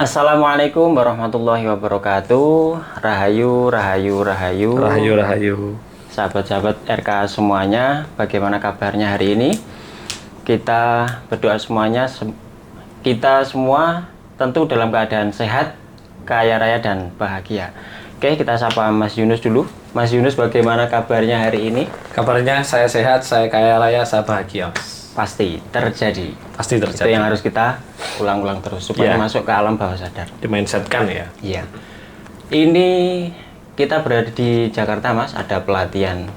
Assalamualaikum warahmatullahi wabarakatuh. Rahayu, rahayu, rahayu. Rahayu, rahayu. Sahabat-sahabat RK semuanya, bagaimana kabarnya hari ini? Kita berdoa semuanya, kita semua tentu dalam keadaan sehat, kaya raya dan bahagia. Oke, kita sapa Mas Yunus dulu. Mas Yunus, bagaimana kabarnya hari ini? Kabarnya saya sehat, saya kaya raya, saya bahagia. Pasti terjadi. Pasti terjadi. Itu yang harus kita ulang-ulang terus supaya masuk ke alam bawah sadar. Di-mindsetkan ya. Iya. Ini kita berada di Jakarta, Mas. Ada pelatihan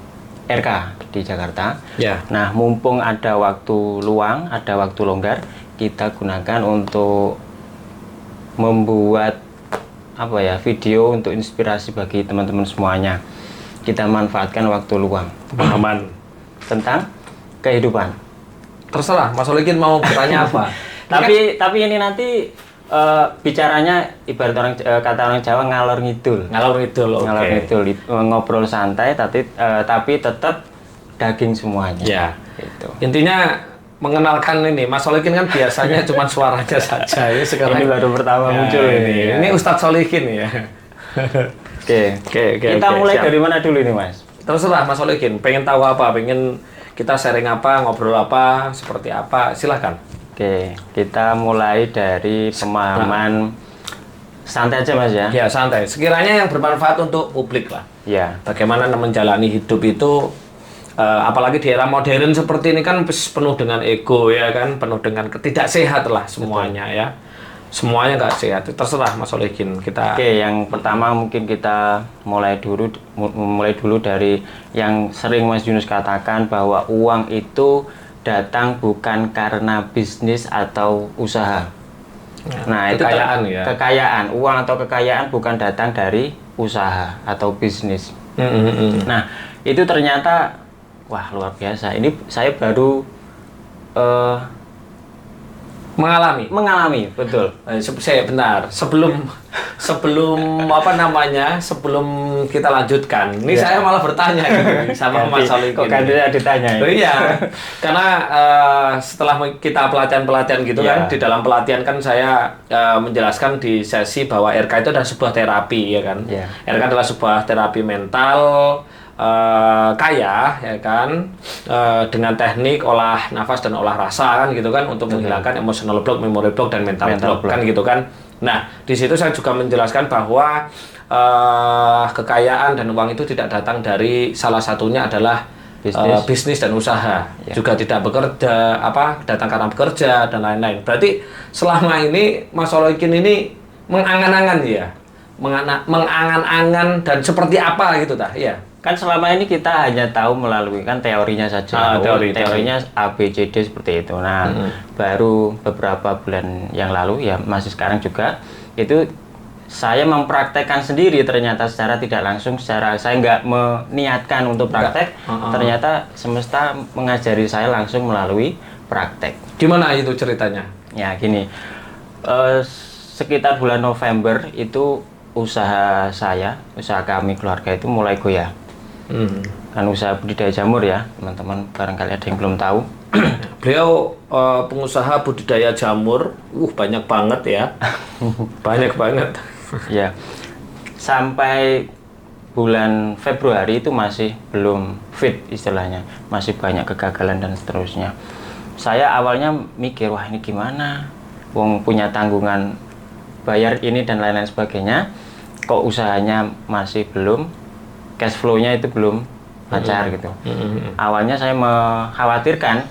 RK di Jakarta. Ya. Nah, mumpung ada waktu luang, ada waktu longgar, kita gunakan untuk membuat video untuk inspirasi bagi teman-teman semuanya. Kita manfaatkan waktu luang. Pemahaman Tentang kehidupan. Terserah, Mas Solikin mau bertanya apa. Tapi ini nanti bicaranya ibarat kata orang Jawa ngalor ngidul. Ngalor ngidul, oke. Ngalor ngidul, ngobrol santai tapi tetap daging semuanya. Ya. Gitu. Intinya mengenalkan ini, Mas Solikin kan biasanya cuma suaranya saja. Sekarang Ini baru pertama muncul ini. Ini Ustadz Solikin ya. Oke. Kita mulai siap. dari mana dulu ini, Mas? Terserah Mas Solikin, pengen tahu apa, pengen kita sharing apa, ngobrol apa, seperti apa, silahkan. Oke, kita mulai dari pemahaman santai aja, Mas ya. Ya santai, sekiranya yang bermanfaat untuk publik lah. Ya. Bagaimana menjalani hidup itu, apalagi di era modern seperti ini kan penuh dengan ego ya kan, penuh dengan ketidaksehat lah semuanya. Betul. Ya. Semuanya nggak sehat, terserah Mas Solikin kita. Oke, yang pertama mungkin kita mulai dulu dari yang sering Mas Yunus katakan bahwa uang itu datang bukan karena bisnis atau usaha. Ya, Nah, kekayaan itu ya. Kekayaan, uang atau kekayaan bukan datang dari usaha atau bisnis. Nah, itu ternyata wah luar biasa. Ini saya baru mengalami betul. Saya benar sebelum sebelum kita lanjutkan ini saya malah bertanya gitu, sama Mas Solikin. Kok gantinya ditanya ya? Iya, karena setelah kita pelatihan gitu kan, di dalam pelatihan kan saya menjelaskan di sesi bahwa RK itu adalah sebuah terapi ya kan. RK adalah sebuah terapi mental kaya ya kan, dengan teknik olah nafas dan olah rasa kan gitu kan, untuk menghilangkan emotional block, memory block dan mental block kan gitu kan. Nah di situ saya juga menjelaskan bahwa kekayaan dan uang itu tidak datang dari salah satunya adalah bisnis dan usaha, juga tidak bekerja datang karena bekerja dan lain-lain. Berarti selama ini Mas Solikin ini mengangan-angan ya, mengangan-angan dan seperti apa gitu tah ya. Kan selama ini kita hanya tahu melalui kan teorinya saja. Teorinya A, B, C, D seperti itu. Nah, baru beberapa bulan yang lalu ya masih sekarang juga itu saya mempraktekkan sendiri, ternyata secara tidak langsung, saya nggak meniatkan untuk praktek, ternyata semesta mengajari saya langsung melalui praktek. Gimana itu ceritanya? Ya gini, sekitar bulan November itu usaha kami keluarga itu mulai goyah. Kan usaha budidaya jamur ya teman-teman, barangkali ada yang belum tahu. Beliau pengusaha budidaya jamur, banyak banget ya. Banyak banget. Ya, sampai bulan Februari itu masih belum fit istilahnya, masih banyak kegagalan dan seterusnya. Saya awalnya mikir, wah ini gimana, wong punya tanggungan bayar ini dan lain-lain sebagainya, kok usahanya masih belum, cash flow-nya itu belum lancar gitu. Awalnya saya mengkhawatirkan,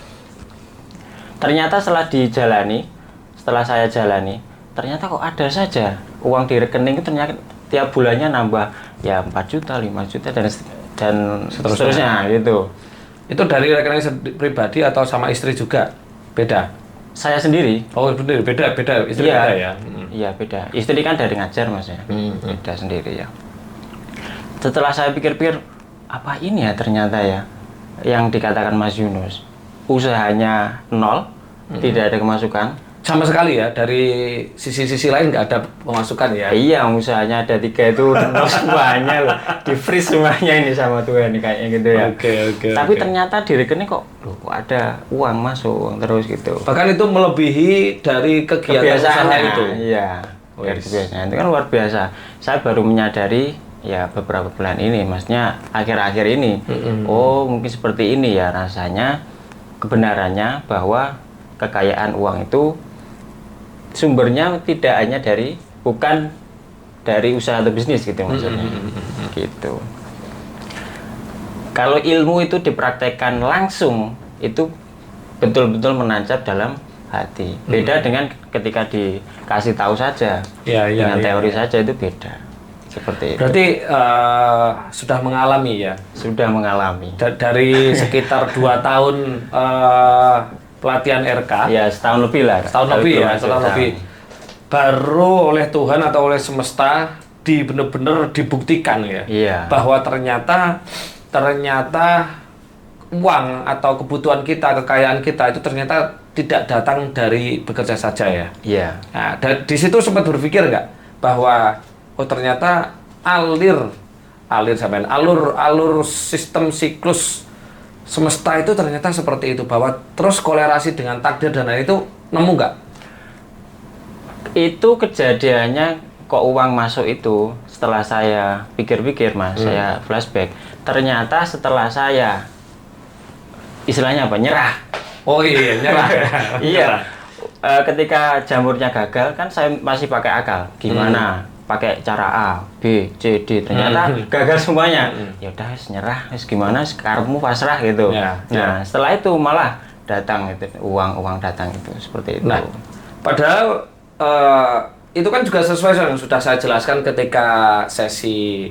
ternyata setelah saya jalani, ternyata kok ada saja uang di rekening itu ternyata tiap bulannya nambah ya 4 juta, 5 juta dan seterusnya gitu. Itu dari rekening pribadi atau sama istri juga? Beda? Saya sendiri. Oh benar, beda istri beda ya? Iya beda. Istri kan dari ngajar Mas ya. Beda sendiri ya. Setelah saya pikir-pikir, apa ini ya ternyata ya yang dikatakan Mas Yunus, usahanya nol, tidak ada kemasukan sama sekali ya, dari sisi-sisi lain nggak ada pemasukan ya? Iya, usahanya ada 3 itu nol semuanya loh, di freeze semuanya ini sama Tuhan kayaknya gitu ya. Oke. Tapi ternyata di rekening kok ada uang masuk terus gitu. Bahkan itu melebihi dari kegiatan usaha itu. Iya. Luar biasa. Itu kan luar biasa. Saya baru menyadari ya beberapa bulan ini, maksudnya akhir-akhir ini. Oh, mungkin seperti ini ya rasanya kebenarannya bahwa kekayaan uang itu sumbernya tidak hanya bukan dari usaha atau bisnis gitu maksudnya. Gitu. Kalau ilmu itu dipraktekkan langsung, itu betul-betul menancap dalam hati. Beda dengan ketika dikasih tahu saja, dengan teori saja itu beda. Seperti itu. Berarti sudah mengalami ya? Sudah mengalami. Dari sekitar 2 tahun pelatihan RK? Ya, setahun lebih lah. Setahun lebih. Baru oleh Tuhan atau oleh semesta benar-benar dibuktikan ya? Iya. Bahwa ternyata uang atau kebutuhan kita, kekayaan kita itu ternyata tidak datang dari bekerja saja ya. Iya. Nah, di situ sempat berpikir nggak bahwa ternyata alur sistem siklus semesta itu ternyata seperti itu, bahwa terus kolerasi dengan takdir dan lain itu nemu nggak? Itu kejadiannya kok uang masuk itu setelah saya pikir-pikir Mas, saya flashback. Ternyata setelah saya istilahnya apa? Nyerah. Oh iya, nyerah. Iya. Ketika jamurnya gagal kan saya masih pakai akal. Gimana? Pakai cara A, B, C, D. Ternyata gagal semuanya. Ya udah nyerah, gimana? Sekarangmu pasrah gitu. Nah, setelah itu malah datang itu uang datang itu seperti itu. Nah, padahal itu kan juga sesuai yang sudah saya jelaskan ketika sesi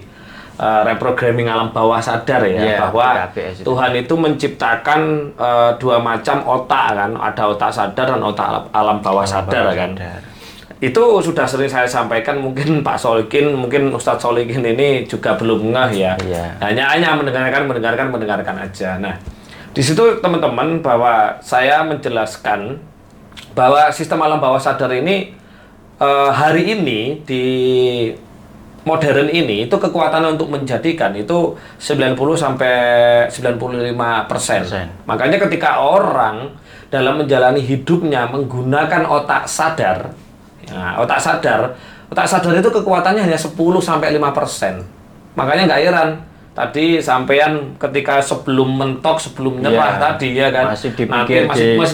reprogramming alam bawah sadar ya, bahwa Tuhan itu menciptakan 2 macam otak kan, ada otak sadar dan otak alam bawah sadar kan. Itu sudah sering saya sampaikan, mungkin Pak Solikin, mungkin Ustadz Solikin ini juga belum ngeh ya. Hanya mendengarkan aja. Nah, di situ teman-teman bahwa saya menjelaskan bahwa sistem alam bawah sadar ini hari ini di modern ini itu kekuatan untuk menjadikan itu 90-95%. Makanya ketika orang dalam menjalani hidupnya menggunakan otak sadar, otak sadar itu kekuatannya hanya 10-5%. Makanya nggak heran tadi sampean ketika sebelum mentok, sebelum nyerah tadi ya kan, masih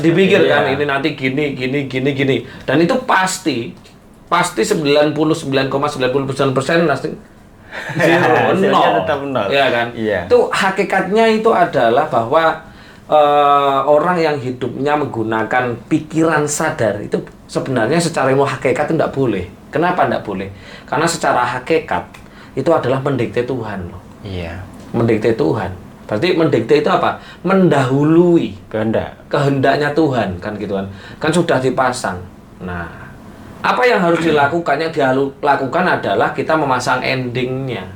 dipikir kan ini nanti gini. Dan itu pasti 99,99% pasti nol. Ya kan? Itu hakikatnya itu adalah bahwa orang yang hidupnya menggunakan pikiran sadar itu sebenarnya secara ilmu hakikat itu tidak boleh. Kenapa tidak boleh? Karena secara hakikat itu adalah mendikte Tuhan loh. Iya. Mendikte Tuhan. Berarti mendikte itu apa? Mendahului kehendaknya Tuhan kan gitu kan. Kan sudah dipasang. Nah, apa yang harus dilakukan? Yang dilakukan adalah kita memasang endingnya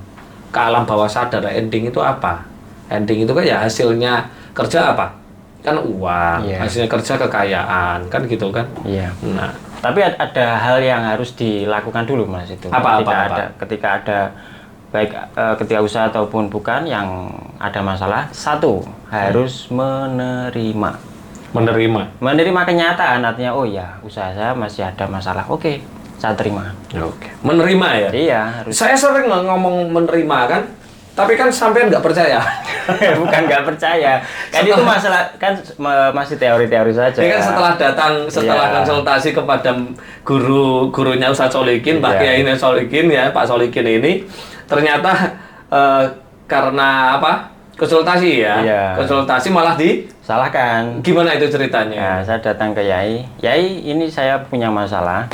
ke alam bawah sadar. Ending itu apa? Ending itu kan ya hasilnya kerja apa? Kan uang, hasilnya kerja kekayaan, kan gitu kan? Iya. Nah, tapi ada hal yang harus dilakukan dulu Mas itu. Ketika ada baik ketika usaha ataupun bukan yang ada masalah, satu harus menerima kenyataan, artinya oh ya usaha saya masih ada masalah, oke, saya terima. Menerima ya? Iya, harus. Saya sering ngomong menerima kan, tapi kan sampean nggak percaya. Bukan nggak percaya, kan itu masalah kan masih teori-teori saja. Ini kan setelah konsultasi kepada gurunya Ustadz Solikin, Pak Kiai Solikin ya, Pak Solikin ini ternyata karena apa? Konsultasi ya. Konsultasi malah disalahkan. Gimana itu ceritanya? Nah, saya datang ke Yai, ini saya punya masalah.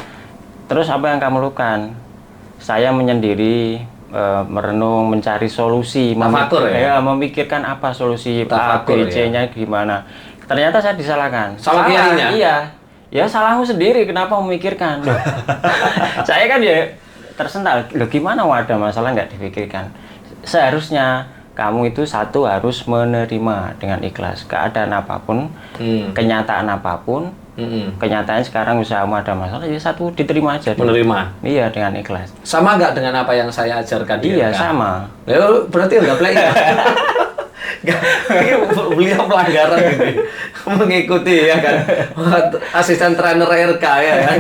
Terus apa yang kamu lakukan? Saya menyendiri, merenung, mencari solusi, memikirkan apa solusi A, B, C-nya gimana. Ternyata saya disalahkan. Salah kiainya? Iya. Ya salahmu sendiri, kenapa memikirkan? Saya kan ya tersental. Loh gimana ada masalah nggak dipikirkan? Seharusnya kamu itu satu harus menerima dengan ikhlas keadaan apapun, kenyataan apapun. Kenyataan sekarang usahamu ada masalah, ya satu diterima aja. Menerima. Iya, dengan ikhlas. Sama nggak dengan apa yang saya ajarkan? Iya, sama. Ya, berarti nggak play. Beliau pelanggaran ini mengikuti ya kan asisten trainer RK ya kan,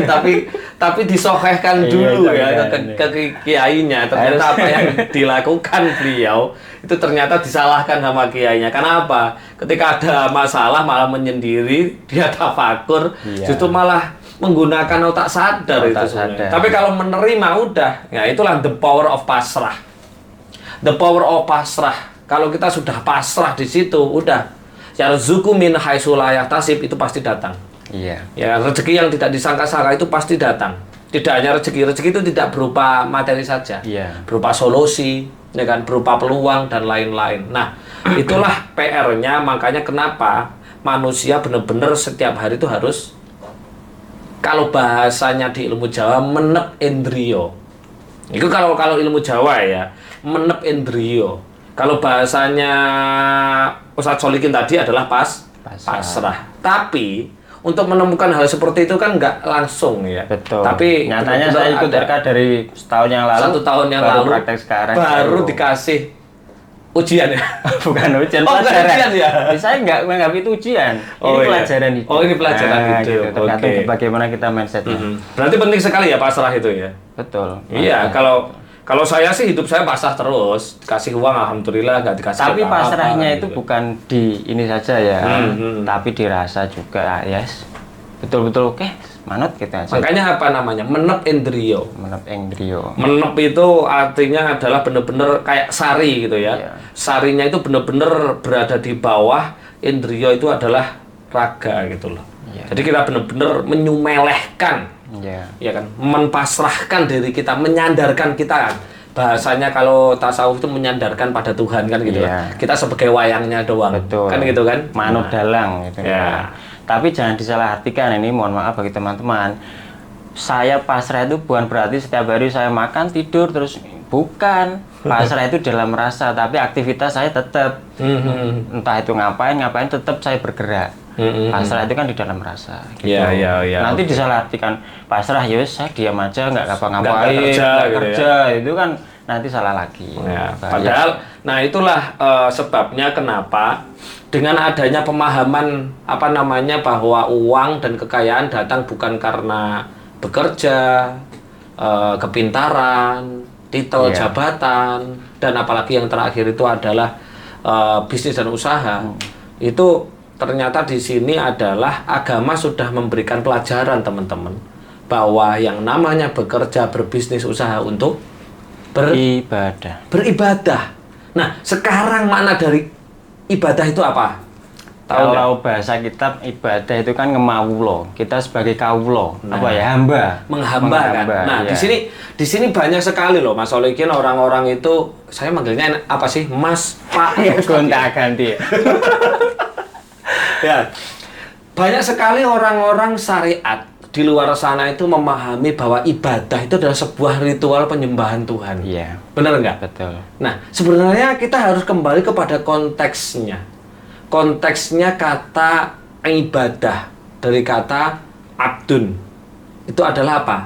tapi disohehkan dulu ya ke kiainya. Ternyata apa yang dilakukan beliau itu ternyata disalahkan sama kiainya. Kenapa? Ketika ada masalah malah menyendiri, dia tafakur, justru malah menggunakan otak sadar itu sebenarnya. Tapi kalau menerima udah, ya itulah the power of pasrah. The power of pasrah. Kalau kita sudah pasrah di situ, udah. Yarzuqu min haitsu la yahtasib, itu pasti datang. Iya. Ya, rezeki yang tidak disangka-sangka itu pasti datang. Tidak hanya rezeki itu tidak berupa materi saja. Iya. Berupa solusi, ya kan, berupa peluang dan lain-lain. Nah, itulah PR-nya, makanya kenapa manusia benar-benar setiap hari itu harus, kalau bahasanya di ilmu Jawa, menep endrio. Itu kalau ilmu Jawa ya, menep endrio. Kalau bahasanya Ustadz Solikin tadi adalah pasrah. Tapi untuk menemukan hal seperti itu kan nggak langsung ya. Betul. Tapi nyatanya saya ikut RK dari setahun yang lalu. 1 tahun yang baru lalu. Praktek sekarang. Baru dikasih ujian ya. Bukan ujian. Oh, bukan ujian ya. Saya nggak menganggap itu ujian. Ini pelajaran hidup. Oh, ini pelajaran hidup. Gitu. Tergantung bagaimana kita mindsetnya. Berarti penting sekali ya pasrah itu ya. Betul. Iya, kalau saya sih hidup saya pasrah terus, kasih uang alhamdulillah, nggak dikasih tapi apa-apa, pasrahnya itu gitu. bukan di ini saja ya, tapi dirasa juga, yes, betul-betul oke, manut kita aja. Makanya apa namanya, menep endrio. Menep endrio. Menep itu artinya adalah benar-benar kayak sari gitu ya. Iya. Sarinya itu benar-benar berada di bawah, endrio itu adalah raga gitu loh. Iya. Jadi kita benar-benar menyumelehkan. Ya kan, menpasrahkan diri kita, menyandarkan kita kan. Bahasanya kalau tasawuf itu menyandarkan pada Tuhan kan gitu kan. Kita sebagai wayangnya doang. Betul. Kan gitu kan. Manut dalang gitu. Ya. Tapi jangan disalahartikan, ini mohon maaf bagi teman-teman. Saya pasrah itu bukan berarti setiap hari saya makan, tidur terus, bukan. Pasrah itu dalam rasa, tapi aktivitas saya tetap. Entah itu ngapain tetap saya bergerak. Pasrah itu kan di dalam rasa. Gitu. Iya. Nanti disalahartikan pasrah, ya saya diam aja, nggak ngapa-ngapain, nggak kerja, itu kan nanti salah lagi. Ya, padahal, nah itulah sebabnya kenapa dengan adanya pemahaman apa namanya bahwa uang dan kekayaan datang bukan karena bekerja, kepintaran, titel jabatan, dan apalagi yang terakhir itu adalah bisnis dan usaha. Itu ternyata di sini adalah agama sudah memberikan pelajaran teman-teman bahwa yang namanya bekerja, berbisnis, usaha untuk beribadah. Nah, sekarang makna dari ibadah itu apa? Kalau bahasa kitab ibadah itu kan ngemawulo. Kita sebagai kawulo, hamba. Menghamba kan. Nah, iya. di sini banyak sekali loh Mas Solikin, orang-orang itu saya manggilnya apa sih? Mas, Pak, gonta-ganti. Ya, banyak sekali orang-orang syariat di luar sana itu memahami bahwa ibadah itu adalah sebuah ritual penyembahan Tuhan. Iya. Benar nggak? Betul. Nah, sebenarnya kita harus kembali kepada konteksnya. Konteksnya kata ibadah dari kata abdun. Itu adalah apa?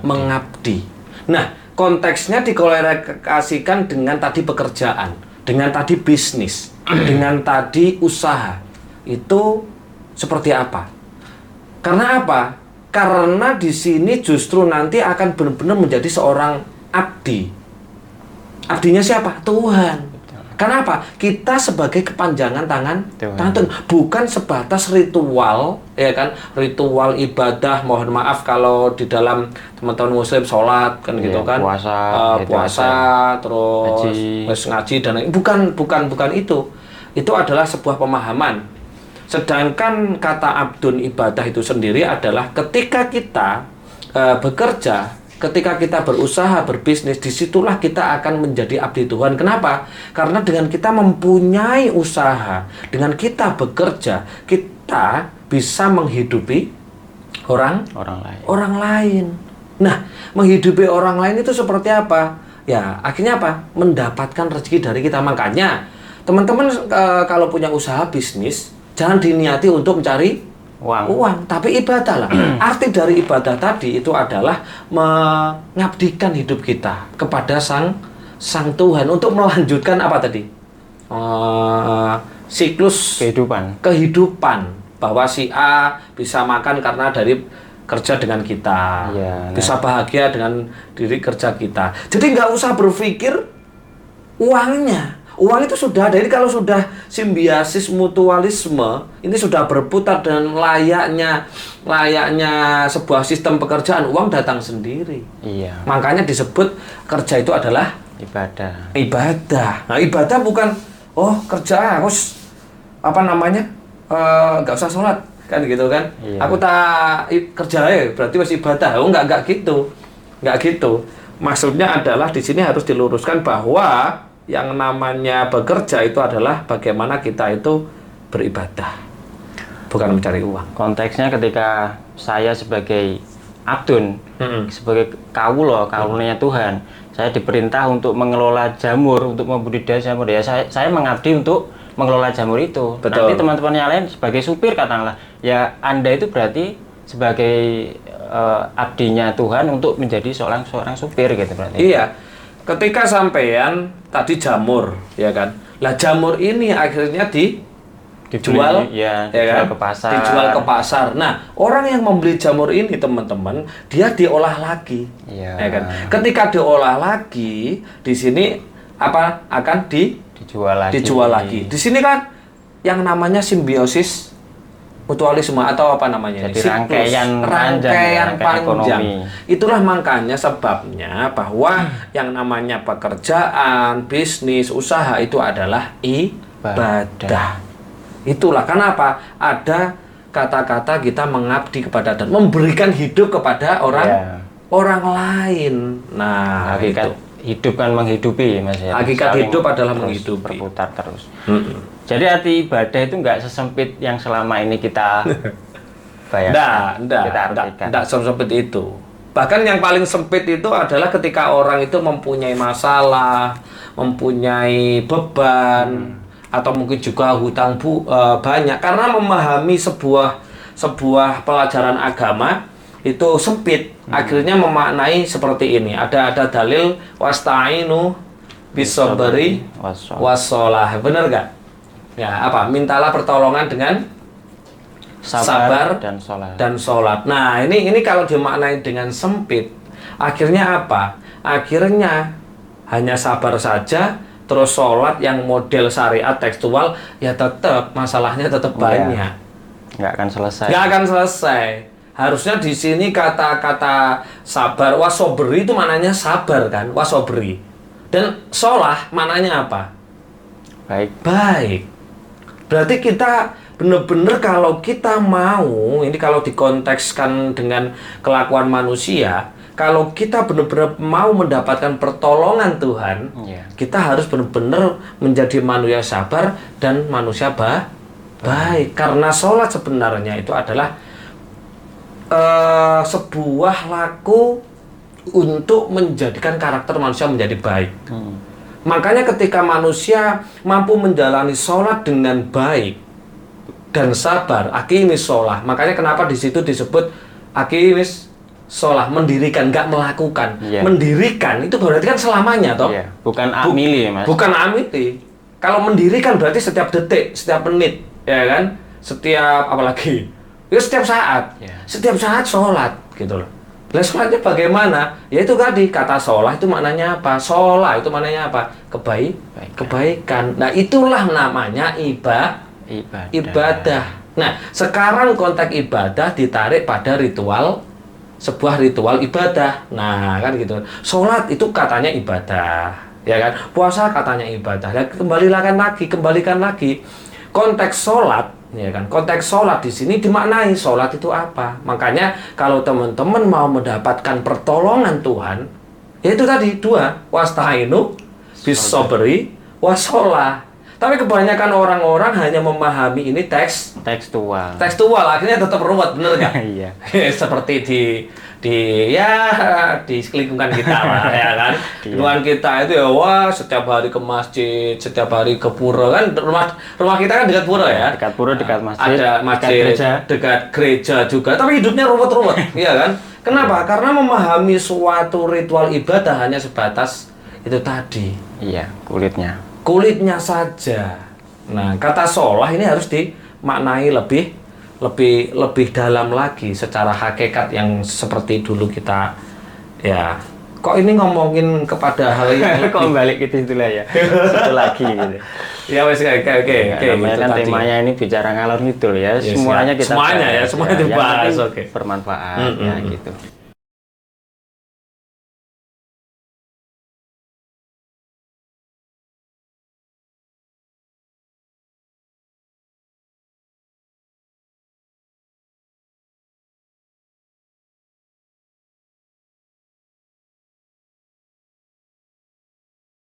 Mengabdi. Nah, konteksnya dikolerasikan dengan tadi pekerjaan, dengan tadi bisnis, dengan tadi usaha. Itu seperti apa? Karena apa? Karena di sini justru nanti akan benar-benar menjadi seorang abdi. Abdinya siapa? Tuhan. Karena apa? Kita sebagai kepanjangan tangan Tuhan. Bukan sebatas ritual, ya kan? Ritual ibadah. Mohon maaf kalau di dalam teman-teman muslim sholat kan gitu kan. Puasa, terus ngaji dan lain. Bukan itu. Itu adalah sebuah pemahaman. Sedangkan kata abdun ibadah itu sendiri adalah ketika kita bekerja, ketika kita berusaha, berbisnis, disitulah kita akan menjadi abdi Tuhan. Kenapa? Karena dengan kita mempunyai usaha, dengan kita bekerja, kita bisa menghidupi orang lain. Nah, menghidupi orang lain itu seperti apa? Ya, akhirnya apa? Mendapatkan rezeki dari kita. Makanya, teman-teman kalau punya usaha bisnis, jangan diniati untuk mencari uang, tapi ibadah lah. Arti dari ibadah tadi itu adalah mengabdikan hidup kita kepada sang Tuhan untuk melanjutkan apa tadi? siklus kehidupan bahwa si A bisa makan karena dari kerja dengan kita, bisa bahagia dengan diri kerja kita. Jadi nggak usah berpikir uangnya. Uang itu sudah ada. Ini kalau sudah simbiosis mutualisme, ini sudah berputar dan layaknya sebuah sistem pekerjaan, uang datang sendiri. Iya. Makanya disebut kerja itu adalah ibadah. Nah, ibadah bukan kerja harus nggak usah sholat kan gitu kan. Iya. Aku tak kerja berarti masih ibadah. Nggak gitu. Maksudnya adalah di sini harus diluruskan bahwa yang namanya bekerja itu adalah bagaimana kita itu beribadah, bukan mencari uang. Konteksnya ketika saya sebagai abdun, sebagai kawulnya Tuhan, saya diperintah untuk mengelola jamur, untuk membudidaya jamur. Ya saya mengabdi untuk mengelola jamur itu. Betul. Nanti teman-teman yang lain sebagai supir katakanlah, ya Anda itu berarti sebagai abdinya Tuhan untuk menjadi seorang supir gitu berarti. Iya. Ketika sampean tadi jamur, ya kan? Lah jamur ini akhirnya dijual, dijual ke pasar. Dijual ke pasar. Nah, orang yang membeli jamur ini, teman-teman, dia diolah lagi, ya kan? Ketika diolah lagi, di sini akan dijual lagi. Di sini kan yang namanya simbiosis mutualisme atau apa namanya? Jadi rangkaian panjang. Ekonomi. Itulah makanya sebabnya bahwa yang namanya pekerjaan, bisnis, usaha itu adalah ibadah. Itulah kenapa ada kata-kata kita mengabdi kepada dan memberikan hidup kepada orang lain. Nah, hakikat hidup kan menghidupi, Mas ya. Hakikat hidup adalah menghidupi. Berputar terus. Jadi arti ibadah itu nggak sesempit yang selama ini kita bayangkan. Nggak sesempit itu. Bahkan yang paling sempit itu adalah ketika orang itu mempunyai masalah, mempunyai beban, atau mungkin juga hutang banyak. Karena memahami sebuah pelajaran agama itu sempit. Akhirnya memaknai seperti ini. Ada dalil wasta'inu bisabri wassalah. Benar nggak? Ya, mintalah pertolongan dengan sabar dan sholat. Nah, ini kalau dimaknai dengan sempit, akhirnya apa? Akhirnya hanya sabar saja, terus sholat yang model syariat tekstual, ya tetap masalahnya tetap banyak. Nggak akan selesai. Harusnya di sini kata-kata sabar, wasobri itu maknanya sabar kan, wasobri. Dan sholah maknanya apa? Baik. Berarti kita benar-benar kalau kita mau, ini kalau dikontekskan dengan kelakuan manusia, kalau kita benar-benar mau mendapatkan pertolongan Tuhan, kita harus benar-benar menjadi manusia sabar dan manusia baik. Karena sholat sebenarnya itu adalah sebuah laku untuk menjadikan karakter manusia menjadi baik. Makanya ketika manusia mampu menjalani sholat dengan baik dan sabar, aqimis sholah. Makanya kenapa di situ disebut aqimis sholah, mendirikan, nggak melakukan. Mendirikan itu berarti kan selamanya, toh? Bukan amili, Mas. Bukan amili. Kalau mendirikan berarti setiap detik, setiap menit, ya kan? Setiap apalagi? Ya setiap saat. Setiap saat sholat, gitu loh. Lah sholatnya bagaimana? Ya itu tadi, kata sholat itu maknanya apa? Sholat itu maknanya apa? Kebaikan. Nah itulah namanya ibadah. Nah sekarang konteks ibadah ditarik pada sebuah ritual ibadah. Nah kan gitu. Sholat itu katanya ibadah, ya kan? Puasa katanya ibadah. Nah, kembalikan lagi. Konteks sholat, ya kan? Konteks sholat di sini dimaknai sholat itu apa? Makanya kalau teman-teman mau mendapatkan pertolongan Tuhan, yaitu tadi dua, wasta'inu bis-sabri wassalah. Tapi kebanyakan orang-orang hanya memahami ini tekstual, akhirnya tetap ruwet, bener nggak? Iya. Seperti di lingkungan kita lah, ya kan? Lingkungan kita itu ya setiap hari ke masjid, setiap hari ke pura kan, rumah kita kan dekat pura ya. Dekat pura, dekat masjid. Ada masjid, dekat gereja juga, tapi hidupnya ruwet-ruwet, iya kan? Kenapa? Karena memahami suatu ritual ibadah hanya sebatas itu tadi. Iya, kulitnya. kulitnya saja. Nah, kata sholah ini harus dimaknai lebih dalam lagi secara hakikat yang seperti dulu kita ya. Kok ini ngomongin kepada hal yang kok balik ke situ lah ya. Situ lagi gitu. Ya wes oke. Namanya kan temanya ini bicara ngalor ngidul ya. Yes, semuanya kita semuanya bahas, semuanya yang dibahas. penting Oke. bermanfaat ya gitu.